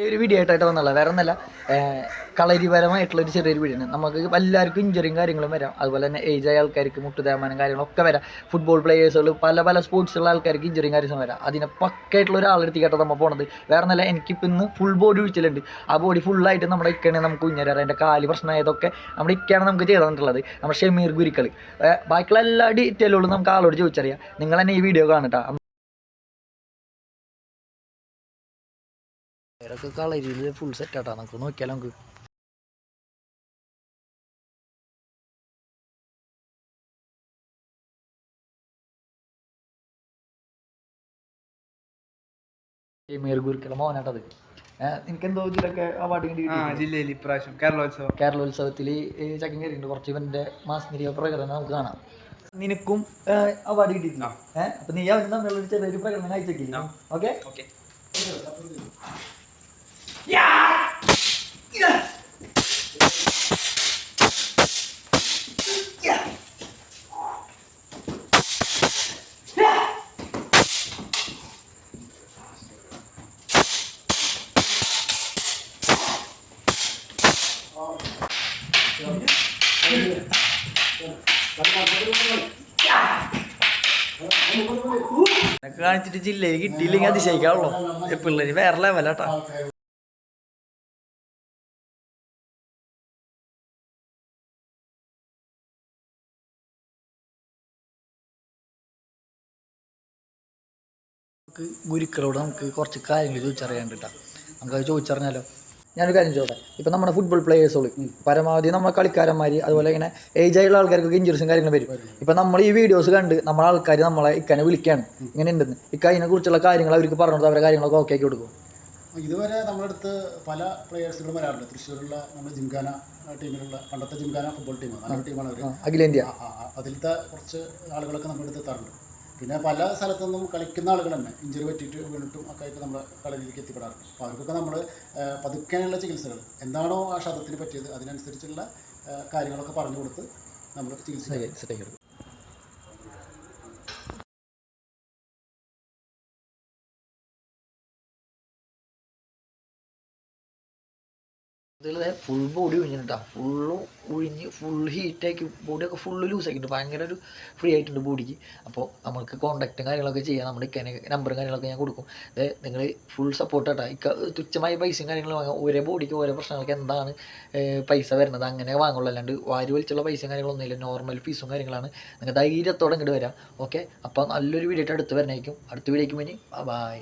ഒരു വീഡിയോ ആയിട്ടായിട്ട് വന്നുള്ള വേറെ ഒന്നല്ല, കളരിപരമായിട്ടുള്ളൊരു ചെറിയൊരു വീഡിയോ ആണ്. നമുക്ക് എല്ലാവർക്കും ഇഞ്ചറിയും കാര്യങ്ങളും വരാം. അതുപോലെ തന്നെ ഏജായ ആൾക്കാർക്ക് മുട്ടുതേമാനം കാര്യങ്ങളൊക്കെ വരാം. ഫുട്ബോൾ പ്ലേയേഴ്സുകൾ പല സ്പോർട്സുള്ള ആൾക്കാർക്ക് ഇഞ്ചറിയും കാര്യങ്ങളും വരാം. അതിനെ പക്കായിട്ടുള്ള ഒരാളെടുത്തിക്കാട്ടോ നമ്മൾ പോണത്. വേറെ ഒന്നല്ല, എനിക്കിപ്പോൾ ഇന്ന് ഫുൾ ബോഡി ഒഴിച്ചിലുണ്ട്. ആ ബോഡി ഫുള്ളായിട്ട് നമ്മുടെ ഇക്കണേ നമുക്ക് കുഞ്ഞരാറ് എൻ്റെ കാല് പ്രശ്നമായതൊക്കെ നമ്മുടെ ഇക്കയാണ് നമുക്ക് ചെയ്ത് തന്നിട്ടുള്ളത്. നമ്മുടെ ഷമീർ ഗുരിക്കൾ. ബാക്കിയുള്ള എല്ലാ ഡീറ്റെയിലുകളും നമുക്ക് ആളോട് ചോദിച്ചറിയാം. നിങ്ങൾ തന്നെ ഈ വീഡിയോ കാണട്ടാ. ഇവരൊക്കെ കളരിയിൽ ഫുൾ സെറ്റാട്ടാ. നമുക്ക് നോക്കിയാലോ. നമുക്ക് ഷമീർ ഗുരിക്കളുടെ മോനാട്ടത്. എനിക്കെന്തോ ഇതിലൊക്കെ അവാർഡ് ജില്ലയിൽ ഇപ്രാവശ്യം കേരളോത്സവത്തിൽ ചക്കൻ കയറിയിട്ടുണ്ട്. കുറച്ച് ഇവൻ്റെ മാസ്മരിക പ്രകടനം നമുക്ക് കാണാം. നിനക്കും അവാർഡ് കിട്ടിയിട്ടില്ല. അപ്പൊ നീ അവന് തമ്മിലുള്ള ചെറിയൊരു പ്രകടനം കാഴ്ചക്കില്ല. ഓക്കെ. കാണിച്ചിട്ട് ജില്ലയിൽ കിട്ടിയില്ലെങ്കിൽ അതിശയിക്കാവുള്ളൂ. പിള്ളേര് വേറെ ലെവലാട്ടാ. ഗുരുക്കളോട് നമുക്ക് കുറച്ച് കാര്യങ്ങൾ ചോദിച്ചറിയാണ്ടിട്ടാ. നമുക്കത് ചോദിച്ചറിഞ്ഞാലോ? ഞാനൊരു കാര്യം ചോദിക്കാം. ഇപ്പം നമ്മുടെ ഫുട്ബോൾ പ്ലേയേഴ്സുകൾ പരമാവധി നമ്മുടെ കളിക്കാരന്മാർ അതുപോലെ ഇങ്ങനെ ഏജായുള്ള ആൾക്കാർക്കൊക്കെ ഇഞ്ചുറീസും കാര്യങ്ങളും വരും. ഇപ്പം നമ്മൾ ഈ വീഡിയോസ് കണ്ട് നമ്മളെ ആൾക്കാർ നമ്മളെ ഇക്കനെ വിളിക്കുകയാണ്, ഇങ്ങനെ ഉണ്ടെന്ന്. അതിനെക്കുറിച്ചുള്ള കാര്യങ്ങൾ അവർക്ക് പറഞ്ഞു കൊടുത്ത് അവരുടെ കാര്യങ്ങളൊക്കെ ഓക്കെ ആക്കി കൊടുക്കും. ഇതുവരെ നമ്മുടെ അടുത്ത് പല പ്ലേയേഴ്സുകളും വരാറുണ്ട്. തൃശ്ശൂരുള്ള നമ്മുടെ ജിംഖാന ടീമിലുള്ള പണ്ടത്തെ ജിംഖാന ഫുട്ബോൾ ടീമാണ്, നല്ല ടീമാണ് അവർ. അഖിലേന്ത്യ അതിലത്തെ കുറച്ച് ആളുകളൊക്കെ നമ്മുടെ അടുത്ത് എത്താറുണ്ട്. പിന്നെ പല സ്ഥലത്തുനിന്നും കളിക്കുന്ന ആളുകൾ തന്നെ ഇഞ്ചുറി പറ്റിയിട്ട് വീണിട്ടും ഒക്കെ ആയിട്ട് നമ്മുടെ കളരിയിലേക്ക് എത്തിപ്പെടാറുണ്ട്. അപ്പോൾ അവർക്കൊക്കെ നമ്മൾ പതുക്കാനുള്ള ചികിത്സകൾ എന്താണോ ആ ക്ഷതത്തിന് പറ്റിയത് അതിനനുസരിച്ചുള്ള കാര്യങ്ങളൊക്കെ പറഞ്ഞു കൊടുത്ത് നമ്മൾ ചികിത്സ ഫുൾ ബോഡി ഒഴിഞ്ഞിട്ടാ. ഫുള്ളും ഒഴിഞ്ഞ് ഫുൾ ഹീറ്റാക്കി ബോഡിയൊക്കെ ഫുള്ള് ലൂസാക്കിയിട്ട് ഭയങ്കര ഒരു ഫ്രീ ആയിട്ടുണ്ട് ബോഡിക്ക്. അപ്പോൾ നമുക്ക് കോൺടാക്റ്റും കാര്യങ്ങളൊക്കെ ചെയ്യാം. നമ്മുടെ ഇക്കനെ നമ്പറും കാര്യങ്ങളൊക്കെ ഞാൻ കൊടുക്കും. നിങ്ങൾ ഫുൾ സപ്പോർട്ടാട്ടാ. തുച്ഛമായ പൈസയും കാര്യങ്ങളും വാങ്ങാം. ഓരോ ബോഡിക്ക് ഓരോ പ്രശ്നങ്ങൾക്ക് എന്താണ് പൈസ വരുന്നത് അങ്ങനെ വാങ്ങുള്ളൂ. അല്ലാണ്ട് വാരി വലിച്ചുള്ള പൈസയും കാര്യങ്ങളൊന്നുമില്ല. നോർമൽ ഫീസും കാര്യങ്ങളാണ്. നിങ്ങൾ ധൈര്യത്തോടെ ഇങ്ങോട്ട് വരാം. ഓക്കെ. അപ്പോൾ നല്ലൊരു വീഡിയോ ആയിട്ട് അടുത്ത് വരണമായിരിക്കും. അടുത്ത വീഡിയോയ്ക്ക് മുന്നേ ബൈ.